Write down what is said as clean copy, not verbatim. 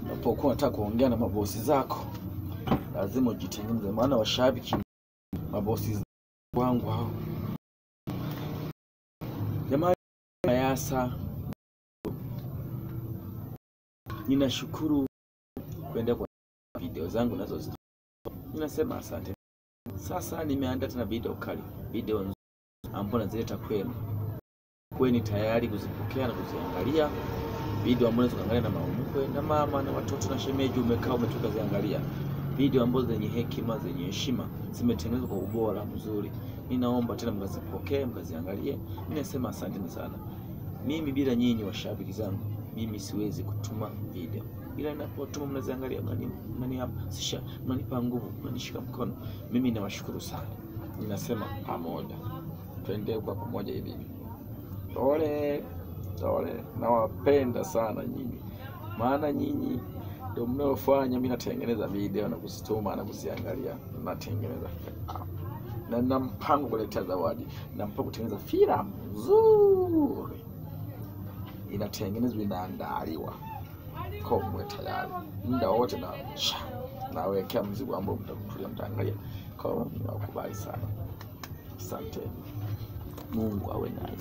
unapokuwa unataka kuongea na mabosi zako lazima ujitengeneze, maana washabiki mabosi wangu hao. Jamani, Mayasa, ninashukuru kuenda kwa video zangu nazo. Ninasema asante. Sasa nimeandaa tena video kali, video nzuri ambapo nazileta kwenu. Kweni tayari kuzipokea na kuziangalia. Video ambazo tunaangalia na mama na mama na watoto na shemeji, umekaa umetoka ziangalia. Video ambazo zenye hekima, zenye heshima, zimetengenezwa kwa ubora mzuri. Ninaomba tena mkazipokee, mkaziangalie. Ninasema asante sana. Mimi bila nyinyi washabiki zangu, mimi siwezi kutuma video. Ila ninapotuma mnaziangalia, mnanihamasisha, mnanipa nguvu, mnanishika mkono. Mimi nawashukuru sana. Ninasema pamoja. Twende kwa pamoja hivi. Tole, nawapenda sana nyinyi. Maana nyinyi ndio mnaofanya mimi natengeneza video na kuzituma na kuziangalia. Natengeneza na nina mpango kuleta zawadi, na mpango kutengeneza filamu nzuri. Inatengenezwa, inaandaliwa. Kwa mwe tayari. Muda wote nawekea mzigo ambao mtakutulia mtaangalia. Kwa hiyo nakubali sana. Asante. Mungu awe nanyi.